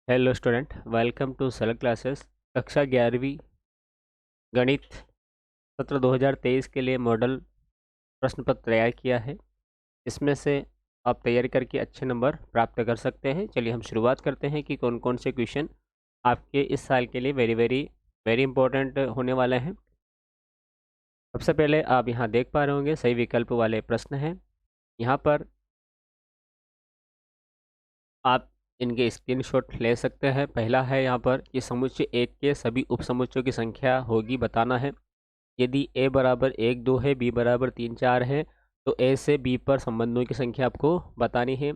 Hello student, welcome to Select Classes. कक्षा 11वीं गणित सत्र 2023 के लिए मॉडल प्रश्न पत्र तैयार किया है। इसमें से आप तैयारी करके अच्छे नंबर प्राप्त कर सकते हैं। चलिए हम शुरुआत करते हैं कि कौन कौन से क्वेश्चन आपके इस साल के लिए वेरी वेरी वेरी इंपॉर्टेंट होने वाले हैं। सबसे पहले आप यहाँ देख पा रहे होंगे सही विकल्प वाले प्रश्न हैं। यहाँ पर आप इनके स्क्रीनशॉट ले सकते हैं। पहला है यहाँ पर कि समुच्चय एक के सभी उपसमुच्चयों की संख्या होगी बताना है। यदि a बराबर 1 2 है, b बराबर 3 4 है, तो a से b पर संबंधों की संख्या आपको बतानी है।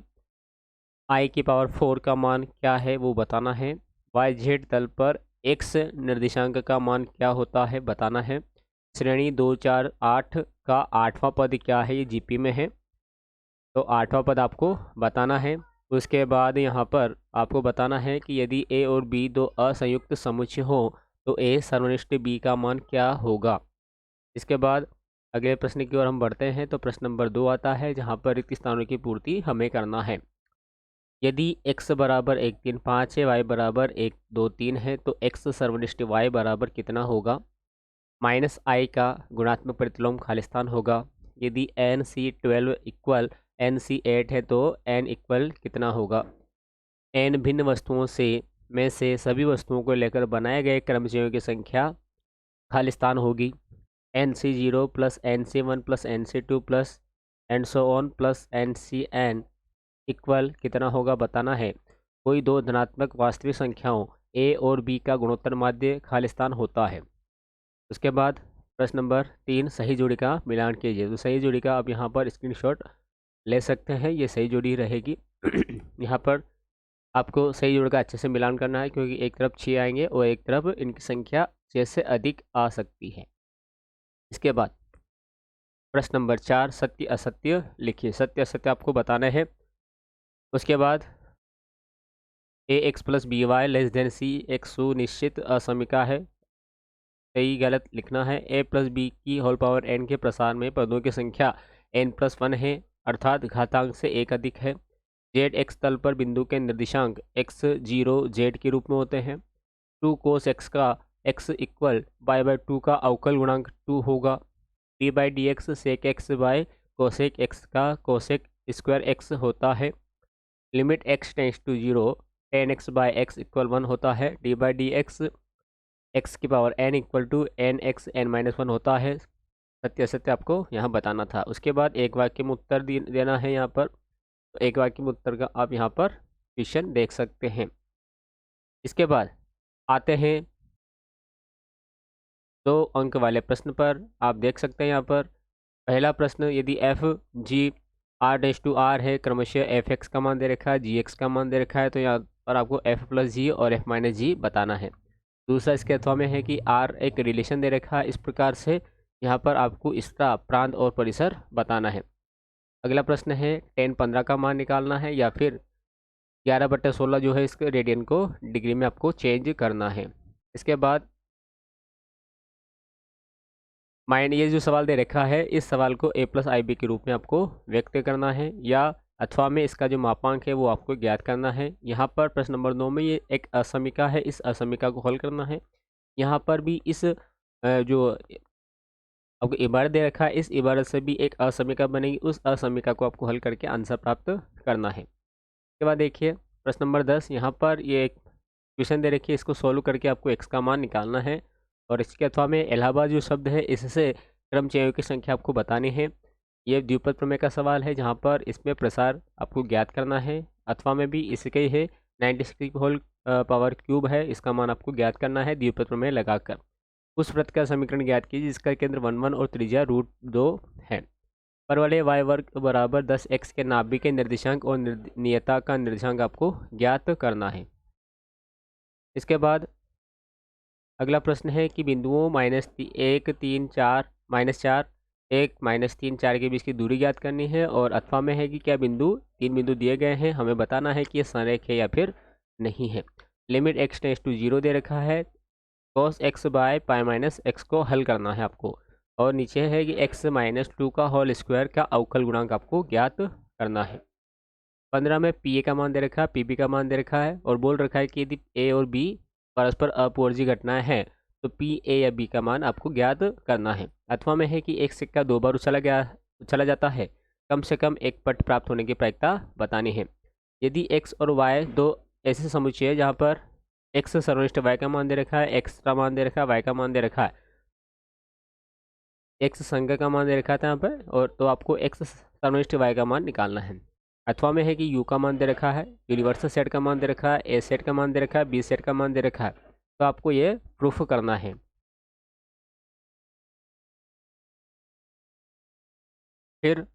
i की पावर 4 का मान क्या है वो बताना है। yz तल पर x निर्देशांक का मान क्या होता है बताना है। श्रेणी 2 4 8 का 8वां पद क्या है, ये जीपी में है, तो 8वां पद आपको बताना है। उसके बाद यहाँ पर आपको बताना है कि यदि a और b दो असंयुक्त समुच्चय हो तो a सर्वनिष्ठ b का मान क्या होगा। इसके बाद अगले प्रश्न की ओर हम बढ़ते हैं। तो प्रश्न नंबर 2 आता है, जहाँ पर रिक्त स्थानों की पूर्ति हमें करना है। यदि x बराबर 1 3 5 है, y बराबर 1 2 3 है, तो x सर्वनिष्ठ y बराबर कितना होगा। माइनस आई का गुणात्मक प्रतिलोम खालिस्तान होगा। यदि N C 12 equal N C 8 है, तो n इक्वल कितना होगा। n भिन्न वस्तुओं से में से सभी वस्तुओं को लेकर बनाए गए क्रमचयों की संख्या खालिस्तान होगी। NC0 plus NC1 plus NC2 plus and so on plus NCN equal कितना होगा बताना है। कोई दो धनात्मक वास्तविक संख्याओं a और b का गुणोत्तर माध्य खालिस्तान होता है। उसके बाद प्रश्न नंबर 3, सही जोड़ी का मिलान कीजिए। तो सही जोड़ी का आप यहाँ पर स्क्रीनशॉट ले सकते हैं, ये सही जोड़ी रहेगी। यहाँ पर आपको सही जोड़ी का अच्छे से मिलान करना है, क्योंकि एक तरफ 6 आएंगे और एक तरफ इनकी संख्या 6 से अधिक आ सकती है। इसके बाद प्रश्न नंबर 4, सत्य असत्य लिखिए। सत्य असत्य आपको बताना है। उसके बाद A X plus B Y less than C एक सुनिश्चित असमिका है, सही गलत लिखना है। ए प्लस बी की होल पावर एन के प्रसार में पदों की संख्या n+1 है, अर्थात घातांक से एक अधिक है। जेड एक्स तल पर बिंदु के निर्देशांक x0 जेड के रूप में होते हैं। 2 कोस एक्स का x इक्वल y/2 का अवकल गुणांक 2 होगा। D by D X sec X by cosec X का कोसेक स्क्वायर एक्स होता है। Limit x tends to 0 tan X by X equal 1 होता है। D by D X X की power n equal to N X n-1 होता है। सत्य सत्य आपको यहाँ बताना था। उसके बाद एक वाक्य में उत्तर देना है। यहाँ पर तो एक वाक्य में उत्तर का आप यहाँ पर क्वेश्चन देख सकते हैं। इसके बाद आते हैं 2 अंक वाले प्रश्न पर। आप देख सकते हैं यहाँ पर पहला प्रश्न, यदि एफ जी r∈r है, क्रमशः एफ एक्स का मान दे रखा है, जी एक्स का मान दे रखा है, तो यहाँ पर आपको एफ प्लस जी और एफ माइनस जी बताना है। दूसरा इसके अथवा में है कि r एक रिलेशन दे रखा है इस प्रकार से, यहाँ पर आपको इसका प्रांत और परिसर बताना है। अगला प्रश्न है 10 15 का मान निकालना है, या फिर 11/16 जो है इसके रेडियन को डिग्री में आपको चेंज करना है। इसके बाद माइंड ये जो सवाल दे रखा है, इस सवाल को a+ib के रूप में आपको व्यक्त करना है, या अथवा में इसका जो मापांक है वो आपको ज्ञात करना है। यहाँ पर प्रश्न नंबर 9 में ये एक असमिका है, इस असमिका को हल करना है। यहाँ पर भी इस जो आपको इबारत दे रखा है, इस इबारत से भी एक असमिका बनेगी, उस असमिका को आपको हल करके आंसर प्राप्त करना है। उसके बाद देखिए प्रश्न नंबर 10, यहाँ पर ये एक क्वेश्चन दे रखी है, इसको सोल्व करके आपको x का मान निकालना है। और इसके अथवा में इलाहाबाद जो शब्द है, इससे क्रमचयों की संख्या आपको बतानी है। ये द्विपद प्रमेय का सवाल है, जहाँ पर इसमें प्रसार आपको ज्ञात करना है। अथवा में भी इसके ही है, 96 होल पावर क्यूब है, इसका मान आपको ज्ञात करना है द्विपद प्रमेय लगाकर। उस वृत्त का समीकरण ज्ञात कीजिए जिसका केंद्र 1 1 और त्रिज्या √2 है। परवलय y वर्ग बराबर 10x के नाभि के निर्देशांक और नियता का निर्देशांक आपको ज्ञात करना है। इसके बाद अगला प्रश्न है कि बिंदुओं -1 3 4 -4 1 -3 4 के बीच की दूरी ज्ञात करनी है। और अथवा में है कि क्या तीन बिंदु दिए गए हैं, हमें बताना है कि ये संरेख है या फिर नहीं है। लिमिट x टेंस टू 0 दे रखा है, cos x by pi minus x को हल करना है आपको। और नीचे है कि x-2 का होल स्क्वायर का अवकल गुणांक आपको ज्ञात करना है। 15 में पी ए का मान दे रखा है, पी बी का मान दे रखा है और बोल रखा है कि यदि ए और बी परस्पर अपवर्जी घटनाएं हैं तो पी ए या बी का मान आपको ज्ञात करना है। अथवा में है कि एक सिक्का 2 बार उछला जाता है, कम से कम एक पट प्राप्त होने की प्रायिकता बतानी है। यदि एक्स और वाई दो ऐसे समुच्चय है जहाँ पर एक्स सर्वनिष्ठ वाई का मान दे रखा है, एक्स का मान दे रखा है, वाई का मान दे रखा है, एक्स संज्ञा का मान दे रखा था यहाँ पर, और तो आपको एक्स सर्वनिष्ठ वाई का मान निकालना है। अथवा में है कि यू का मान दे रखा है, यूनिवर्सल सेट का मान दे रखा है, ए सेट का मान दे रखा है, बी सेट का मान दे रखा है, तो आपको ये प्रूफ करना है। फिर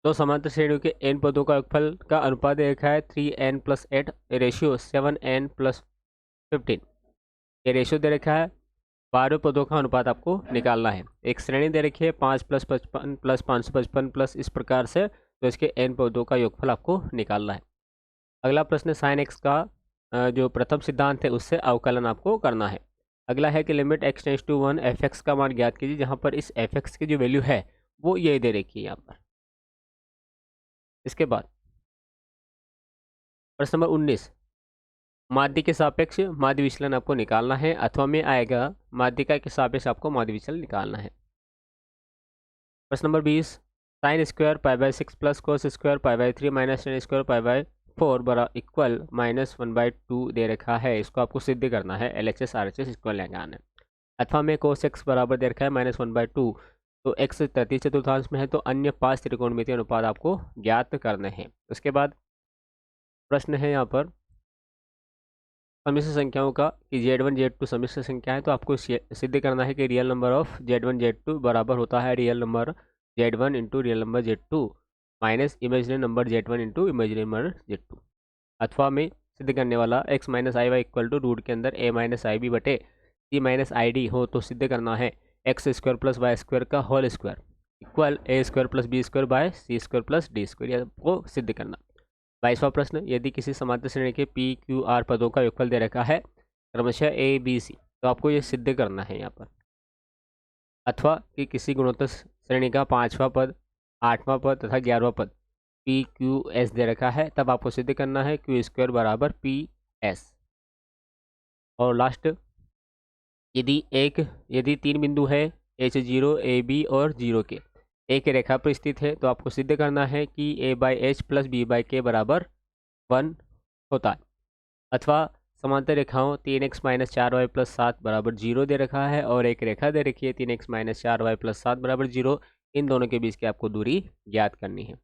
दो समांतर श्रेणियों के एन पदों का योगफल का अनुपात दे रखा है 3n+8 रेशियो 7n+15। ये रेशियो दे रखा है, 12 पदों का अनुपात आपको निकालना है। एक श्रेणी दे रखी है 5+55+555 इस प्रकार से, तो इसके n पदों का योगफल आपको निकालना है। अगला प्रश्न साइन एक्स का जो प्रथम सिद्धांत है उससे अवकलन आपको करना है। अगला है कि limit x tends to 1 f(x) का मान ज्ञात कीजिए, जहाँ पर इस f(x) की जो वैल्यू है वो ये दे रखी है यहाँ पर। इसके बाद प्रश्न नंबर 19, माध्य के सापेक्ष माध्य विचलन आपको निकालना है। अथवा में आएगा माध्यिका के सापेक्ष आपको माध्य विचलन निकालना है। प्रश्न number 20, sine square π/6 plus cos square π/3 minus tan square π/4 बरा इक्वल -1/2 दे रखा है। इसको आपको सिद्ध करना है, LHS RHS इक्वल लगाना है। अथवा में कोस एक्स बराबर दे रखा है -1/2, तो एक्स 33 चतुर्थांश में है, तो अन्य 5 त्रिकोणमितीय अनुपात आपको ज्ञात करने हैं। उसके बाद प्रश्न है यहाँ पर सम्मिश्र संख्याओं का कि Z1 Z2 सम्मिश्र संख्या है, तो आपको सिद्ध करना है कि real number of Z1 Z2 बराबर होता है real number Z1 into real number Z2 minus imaginary number Z1 into imaginary number Z2। अथवा में सिद्ध करने वाला x minus I Y equal to root के अंदर a माइनस आई बी बटे c माइनस आई डी हो, तो सिद्ध करना है X square plus Y square का whole square equal a square plus B square by C square plus D square, आपको सिद्ध करना। 22वां प्रश्न, यदि किसी समांतर श्रेणी के पी क्यू आर पदों का योगफल दे रखा है क्रमशः ए बी सी, तो आपको ये सिद्ध करना है यहाँ पर। अथवा कि किसी गुणोत्तर श्रेणी का 5वां पद, 8वां पद तथा 11वां पद पी क्यू एस दे रखा है, तब आपको सिद्ध करना है क्यू स्क्वायर बराबर पी एस। और लास्ट, यदि 3 बिंदु है H0 AB और 0 के एक रेखा पर स्थित है, तो आपको सिद्ध करना है कि A/H प्लस B/K बराबर 1 होता है। अथवा समांतर रेखाओं 3x माइनस 4y प्लस 7 बराबर 0 दे रखा है और एक रेखा दे रखी है 3x माइनस 4y प्लस 7 बराबर 0, इन दोनों के बीच की आपको दूरी ज्ञात करनी है।